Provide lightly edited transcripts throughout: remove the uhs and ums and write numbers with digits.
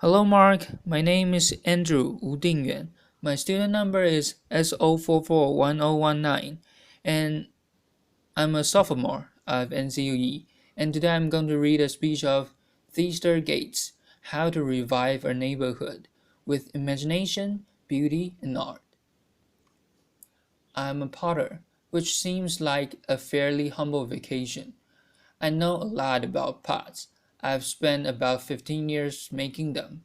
Hello, Mark. My name is Andrew Wu Dingyuan. My student number is SO441019, and I'm a sophomore of NCUE. And today I'm going to read a speech of Theaster Gates, How to Revive a Neighborhood with Imagination, Beauty, and Art. I'm a potter, which seems like a fairly humble vacation. I know a lot about pots. I've spent about 15 years making them.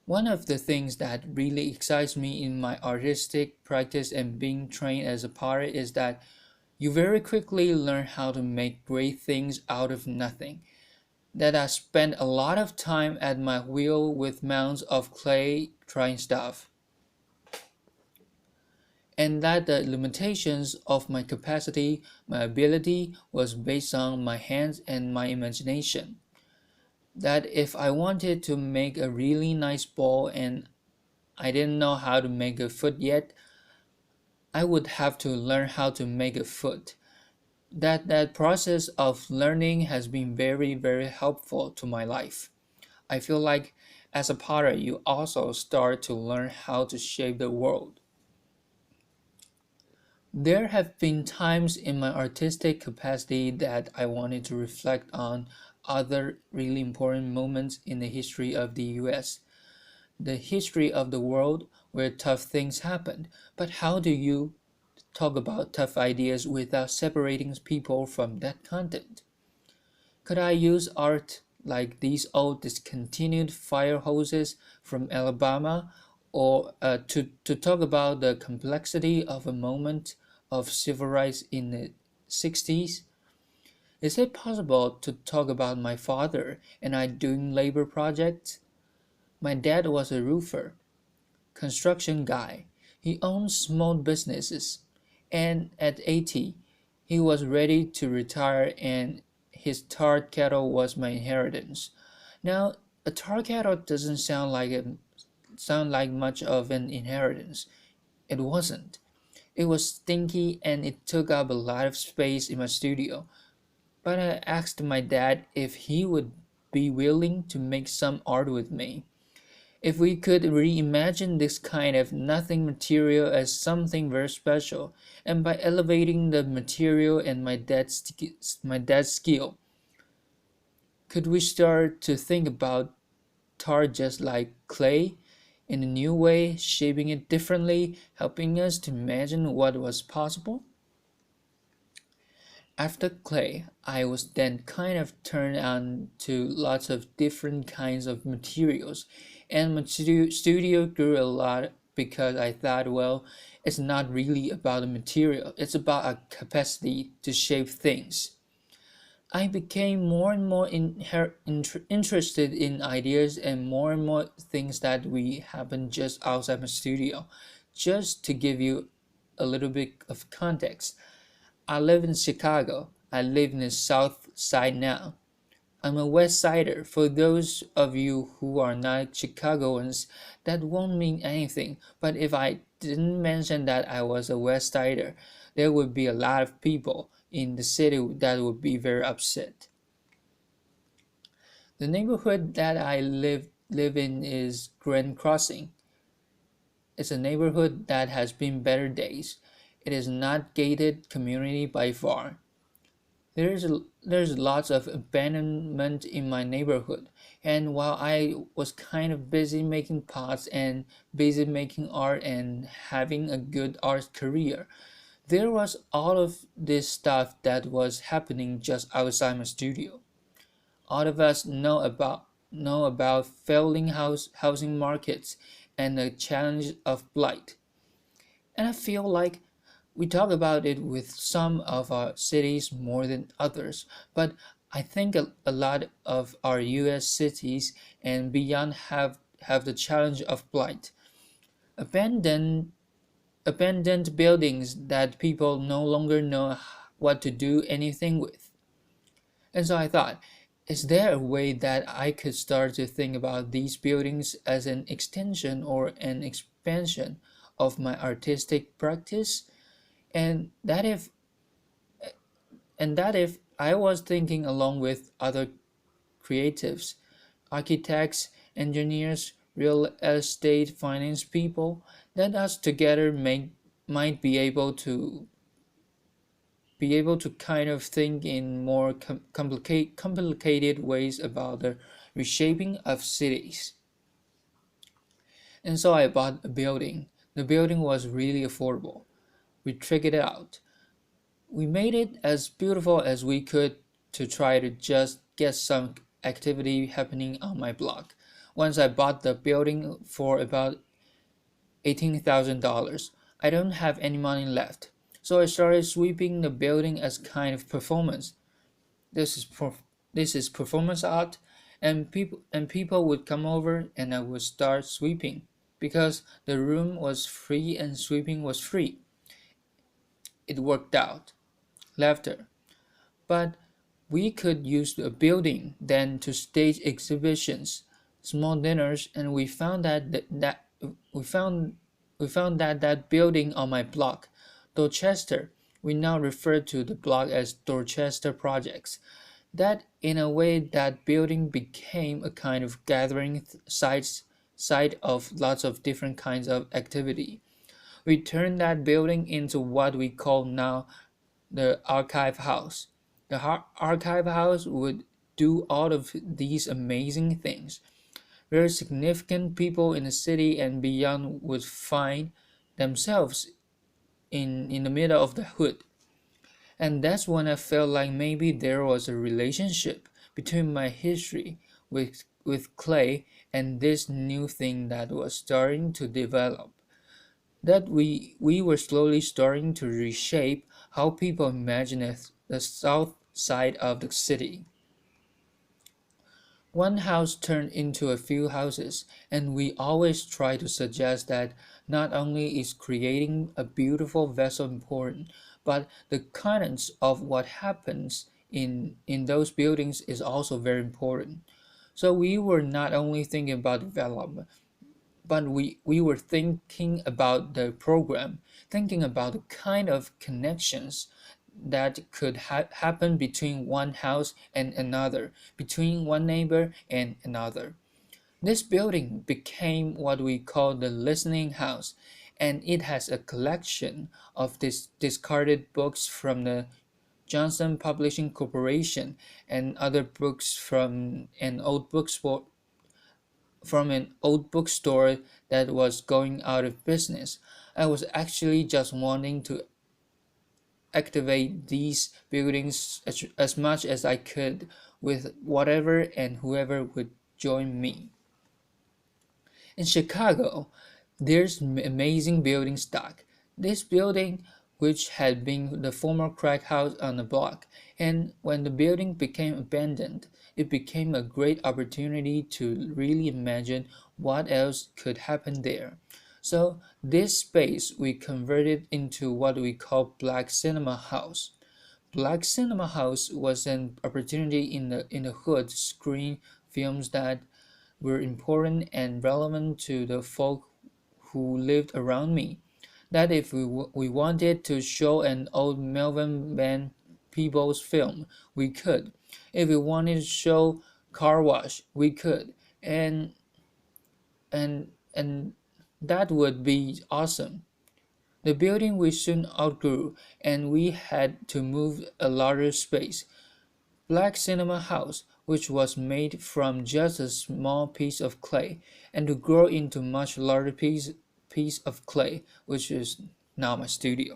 One of the things that really excites me in my artistic practice and being trained as a potter is that you very quickly learn how to make great things out of nothing. That I spent a lot of time at my wheel with mounds of clay trying stuff, and that the limitations of my capacity, my ability, was based on my hands and my imagination. That if I wanted to make a really nice ball and I didn't know how to make a foot yet, I would have to learn how to make a foot. That process of learning has been very helpful to my life. I feel like as a potter you also start to learn how to shape the world. There have been times in my artistic capacity that I wanted to reflect on other really important moments in the history of the US, the history of the world where tough things happened. But how do you talk about tough ideas without separating people from that content? Could I use art like these old discontinued fire hoses from Alabama or to talk about the complexity of a moment of civil rights in the 60s? Is it possible to talk about my father and I doing labor projects? My dad was a roofer, construction guy. He owned small businesses, and at 80, he was ready to retire and his tar kettle was my inheritance. Now, a tar kettle doesn't sound like much of an inheritance. It wasn't. It was stinky and it took up a lot of space in my studio. But I asked my dad if he would be willing to make some art with me. If we could reimagine this kind of nothing material as something very special, and by elevating the material and my dad's skill, could we start to think about tar just like clay in a new way, shaping it differently, helping us to imagine what was possible? After clay, I was then kind of turned on to lots of different kinds of materials, and my studio grew a lot because I thought, well, it's not really about the material, it's about our capacity to shape things. I became more and more interested in ideas and more things that we happen just outside my studio. Just to give you a little bit of context, I live in Chicago. I live in the South Side now. I'm a West Sider. For those of you who are not Chicagoans, that won't mean anything. But if I didn't mention that I was a West Sider, there would be a lot of people in the city that would be very upset. The neighborhood that I live in is Grand Crossing. It's a neighborhood that has been better days. It is not gated community by far. There's lots of abandonment in my neighborhood, and while I was kind of busy making pots and busy making art and having a good art career, there was all of this stuff that was happening just outside my studio. All of us know about failing housing markets and the challenge of blight. And I feel like we talk about it with some of our cities more than others, but I think a lot of our US cities and beyond have the challenge of blight. Abandoned abandoned buildings that people no longer know what to do anything with. And so I thought, is there a way that I could start to think about these buildings as an extension or an expansion of my artistic practice? And that if I was thinking along with other creatives, architects, engineers, real estate finance people, that us together might be able to kind of think in more complicated ways about the reshaping of cities. And so I bought a building. The building was really affordable. We tricked it out. We made it as beautiful as we could to try to just get some activity happening on my block. Once I bought the building for about $18,000, I don't have any money left. So I started sweeping the building as kind of performance. This is this is performance art, and people would come over and I would start sweeping because the room was free and sweeping was free. It worked out. Laughter. But we could use a building then to stage exhibitions, small dinners, and we found that building on my block, Dorchester. We now refer to the block as Dorchester Projects. That in a way that building became a kind of gathering site of lots of different kinds of activity. We turned that building into what we call now the archive house. The archive house would do all of these amazing things. Very significant people in the city and beyond would find themselves in the middle of the hood. And that's when I felt like maybe there was a relationship between my history with clay and this new thing that was starting to develop. That we were slowly starting to reshape how people imagine the south side of the city. One house turned into a few houses, and we always try to suggest that not only is creating a beautiful vessel important, but the contents of what happens in those buildings is also very important. So we were not only thinking about development, but we were thinking about the program, thinking about the kind of connections that could happen between one house and another, between one neighbor and another. This building became what we call the listening house, and it has a collection of discarded books from the Johnson Publishing Corporation and other books from an old bookstore that was going out of business. I was actually just wanting to activate these buildings as much as I could with whatever and whoever would join me. In Chicago, there's amazing building stock. This building, which had been the former crack house on the block, and when the building became abandoned, it became a great opportunity to really imagine what else could happen there. So this space we converted into what we call Black Cinema House. Black Cinema House was an opportunity in the hood to screen films that were important and relevant to the folk who lived around me. That if we wanted to show an old Melvin Van Peebles film, we could. If we wanted to show Car Wash, we could. And that would be awesome. The building we soon outgrew, and we had to move a larger space. Black Cinema House, which was made from just a small piece of clay, and to grow into much larger piece of clay, which is now my studio.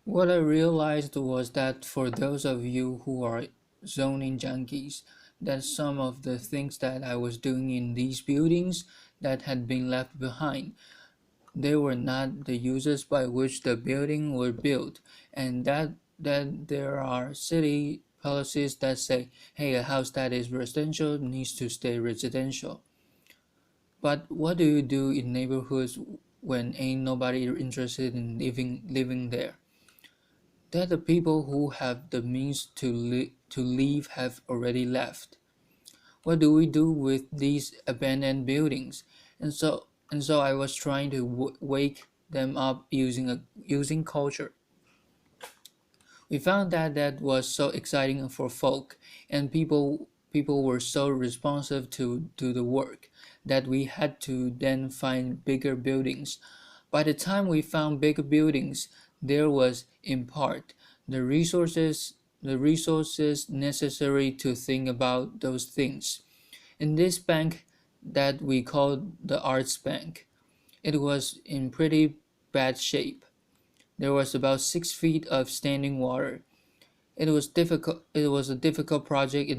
What I realized was that for those of you who are zoning junkies, that some of the things that I was doing in these buildings that had been left behind, they were not the uses by which the building were built, and that there are city policies that say, hey, a house that is residential needs to stay residential. But what do you do in neighborhoods when ain't nobody interested in living there? That the people who have the means to leave have already left. What do we do with these abandoned buildings? And so I was trying to wake them up using culture. We found that was so exciting for folk, and people people were so responsive to the work that we had to then find bigger buildings. By the time we found bigger buildings, there was, in part, the resources the resources necessary to think about those things. In this bank that we called the Arts Bank, it was in pretty bad shape. There was about 6 feet of standing water. It was a difficult project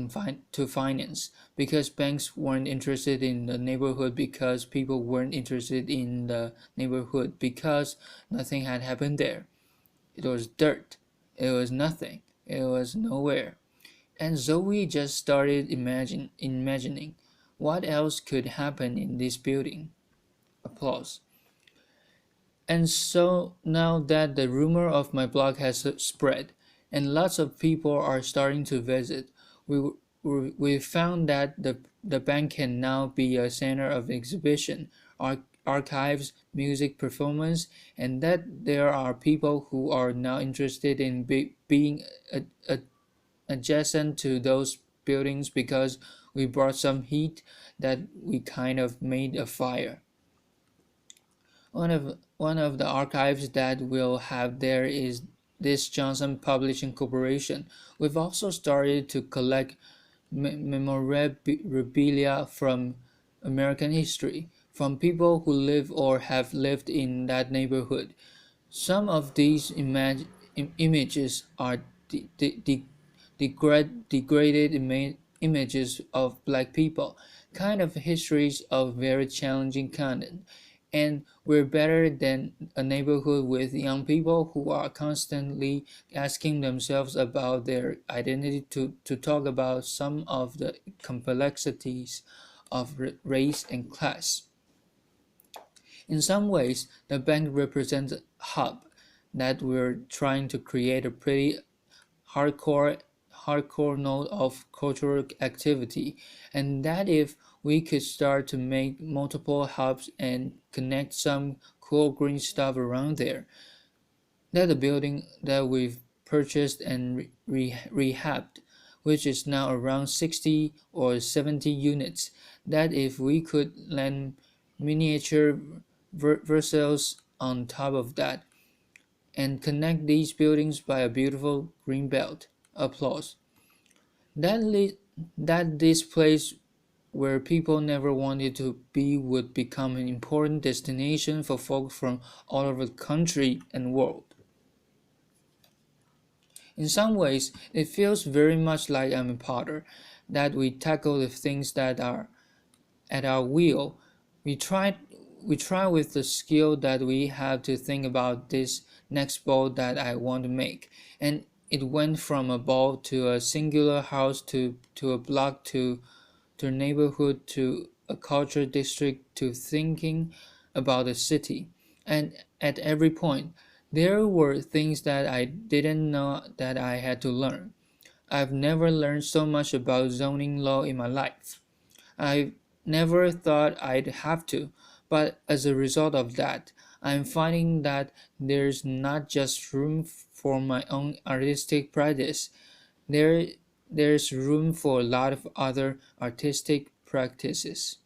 to finance because banks weren't interested in the neighborhood, because people weren't interested in the neighborhood, because nothing had happened there. It was dirt. It was nothing. It was nowhere. And Zoe just started imagining what else could happen in this building. Applause. And so now that the rumor of my blog has spread and lots of people are starting to visit, we found that the bank can now be a center of exhibition, archives, music performance, and that there are people who are now interested in being adjacent to those buildings because we brought some heat that we kind of made a fire. One of the archives that we'll have there is this Johnson Publishing Corporation. We've also started to collect memorabilia from American history, from people who live or have lived in that neighborhood. Some of these images are degraded images of black people, kind of histories of very challenging content. And we're better than a neighborhood with young people who are constantly asking themselves about their identity to talk about some of the complexities of race and class. In some ways, the bank represents a hub that we're trying to create a pretty hardcore hardcore node of cultural activity, and that if we could start to make multiple hubs and connect some cool green stuff around there, that the building that we've purchased and rehabbed, which is now around 60 or 70 units, that if we could land miniature Versailles on top of that and connect these buildings by a beautiful green belt. Applause. That, that this place where people never wanted to be would become an important destination for folks from all over the country and world. In some ways, it feels very much like I'm a potter, that we tackle the things that are at our wheel. We try we try with the skill that we have to think about this next ball that I want to make. And it went from a ball to a singular house to a block to a neighborhood to a culture district to thinking about the city. And at every point, there were things that I didn't know that I had to learn. I've never learned so much about zoning law in my life. I never thought I'd have to, but as a result of that, I'm finding that there's not just room for my own artistic practice. There, there's room for a lot of other artistic practices.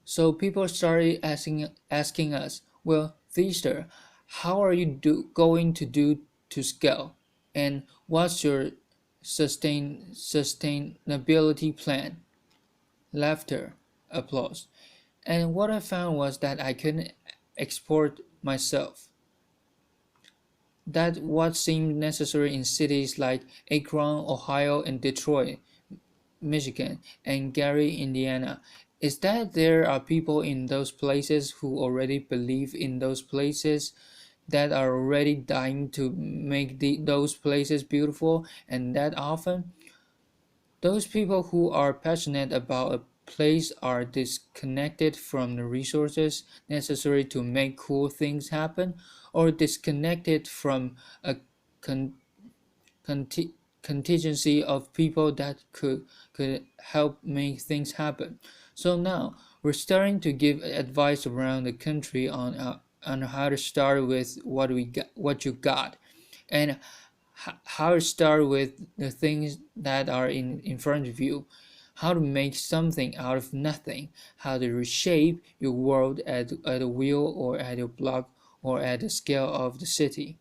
So people started asking us, well, Theaster, how are you going to do to scale? And what's your sustainability plan? Laughter, applause. And what I found was that I couldn't export myself. That what seemed necessary in cities like Akron, Ohio, and Detroit, Michigan, and Gary, Indiana, is that there are people in those places who already believe in those places, that are already dying to make those places beautiful, and that often those people who are passionate about a place are disconnected from the resources necessary to make cool things happen, or disconnected from a con- conti- contingency of people that could help make things happen. So now we're starting to give advice around the country on how to start with what you got, and how to start with the things that are in front of you, how to make something out of nothing, how to reshape your world at a wheel or at a block or at the scale of the city.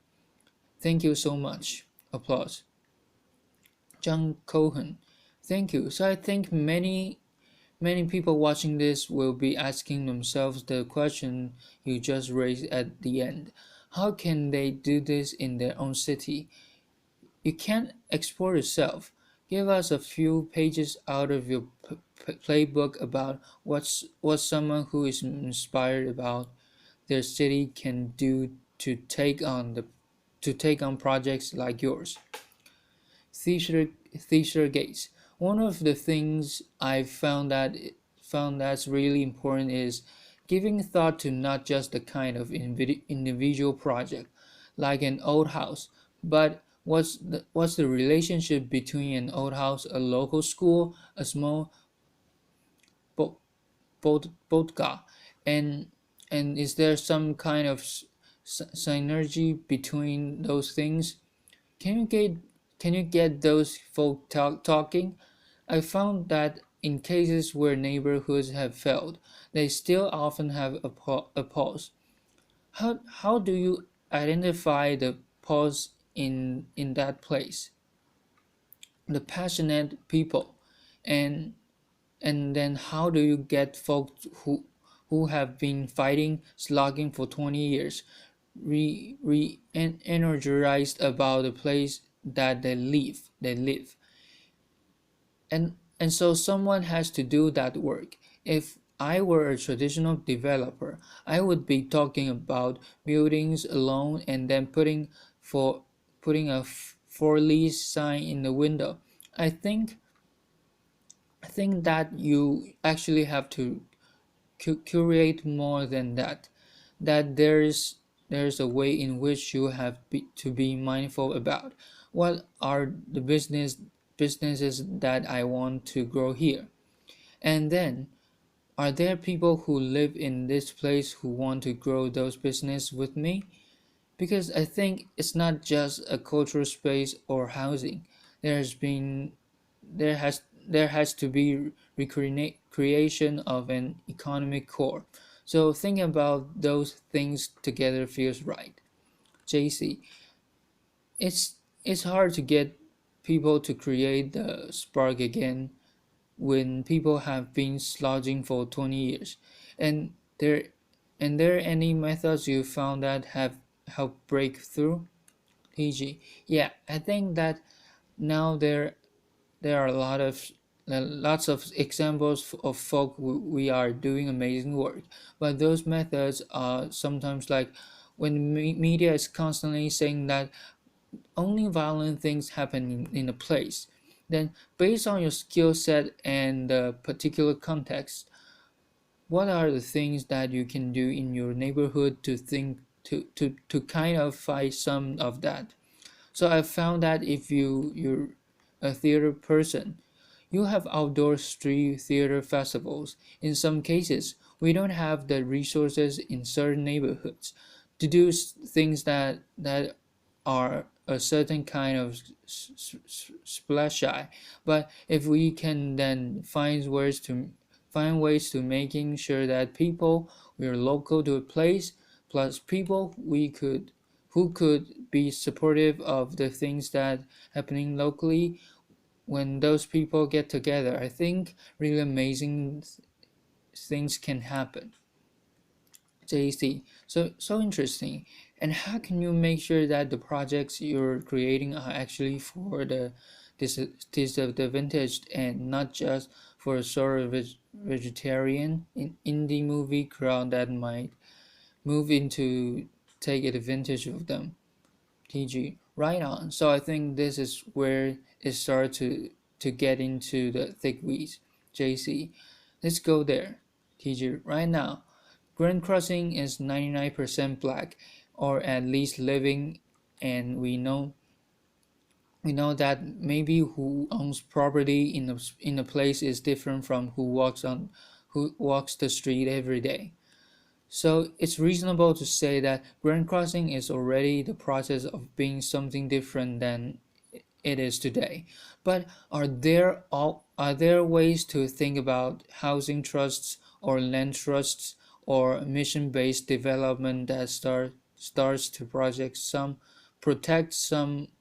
Thank you so much. Applause. John Cohen. Thank you. So I think many people watching this will be asking themselves the question you just raised at the end. How can they do this in their own city? You can't export yourself. Give us a few pages out of your playbook about what someone who is inspired about their city can do to take on projects like yours. Theaster gates. One of the things I've found that's really important is giving thought to not just the kind of individual project, like an old house, but what's the relationship between an old house, a local school, a small bo- bodega, and is there some kind of synergy between those things? Can you get can you get those folk talking? I found that in cases where neighborhoods have failed, they still often have a pause. How do you identify the pause in that place? The passionate people, and then how do you get folks who have been fighting, slogging for 20 years, energized about the place that they live, and so someone has to do that work. If I were a traditional developer, I would be talking about buildings alone and then putting a for lease sign in the window. I think i think that you actually have to curate more than that, that there's a way in which you have to be mindful about what are the businesses that I want to grow here, and then are there people who live in this place who want to grow those business with me, because I think it's not just a cultural space or housing. There's been there has to be creation of an economic core. So thinking about those things together feels right. JC, it's hard to get people to create the spark again when people have been slogging for 20 years. And there and there any methods you found that have helped break through? PG. Yeah, I think that now there are lots of examples of folk we are doing amazing work, but those methods are sometimes like when media is constantly saying that only violent things happen in a place, then based on your skill set and the particular context, what are the things that you can do in your neighborhood to think to kind of fight some of that? So I found that if you're a theater person, you have outdoor street theater festivals. In some cases, we don't have the resources in certain neighborhoods to do things that are a certain kind of splash eye. But if we can then find ways to making sure that people we are local to a place, plus people we could who could be supportive of the things that happening locally, when those people get together, I think really amazing things can happen. JC, so interesting. And how can you make sure that the projects you're creating are actually for the disadvantaged and not just for a sort of vegetarian indie movie crowd that might move into take advantage of them? TG. Right on. So I think this is where it starts to get into the thick weeds. JC. Let's go there. TG. Right now. Grand Crossing is 99% black, or at least living, and we know that maybe who owns property in a place is different from who walks the street every day. So it's reasonable to say that Grand Crossing is already the process of being something different than it is today. But are there ways to think about housing trusts or land trusts or mission-based development that starts to protect some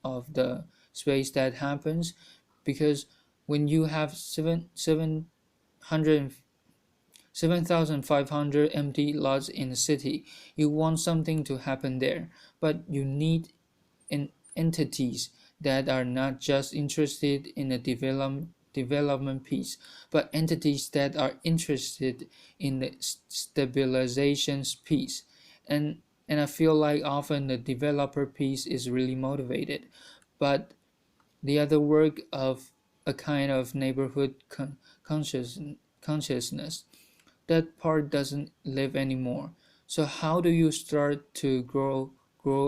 of the space that happens? Because when you have 7,500 empty lots in the city, you want something to happen there, but you need entities that are not just interested in a development piece, but entities that are interested in the stabilization piece. And and I feel like often the developer piece is really motivated, but the other work of a kind of neighborhood conscious, consciousness, that part doesn't live anymore. So how do you start to grow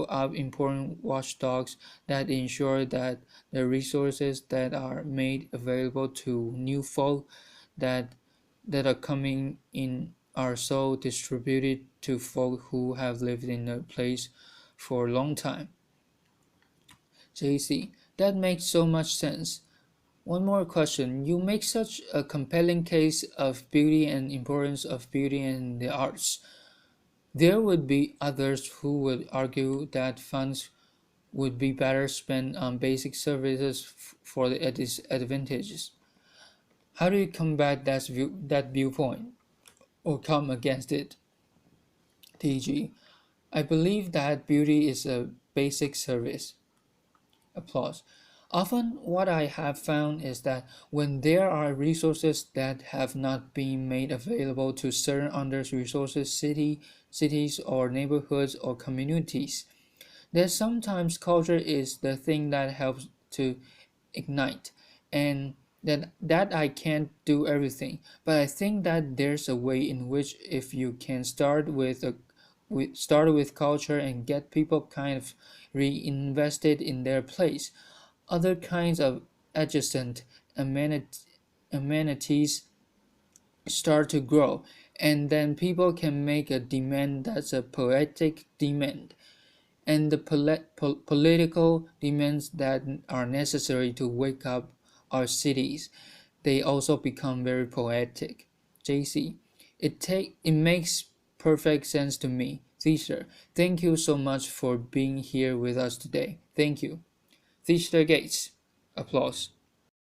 up important watchdogs that ensure that the resources that are made available to new folk that are coming in are so distributed to folk who have lived in a place for a long time? JC, that makes so much sense. One more question. You make such a compelling case of beauty and importance of beauty in the arts. There would be others who would argue that funds would be better spent on basic services for the disadvantages. How do you combat that viewpoint or come against it? TG. I believe that beauty is a basic service. Applause. Often, what I have found is that when there are resources that have not been made available to certain under-resourced cities or neighborhoods or communities, that sometimes culture is the thing that helps to ignite, and that I can't do everything, but I think that there's a way in which if you can start with culture and get people kind of reinvested in their place, other kinds of adjacent amenities start to grow, and then people can make a demand that's a poetic demand, and the political demands that are necessary to wake up our cities, they also become very poetic. JC, it makes perfect sense to me. Theaster, thank you so much for being here with us today. Thank you. Theaster Gates. Applause.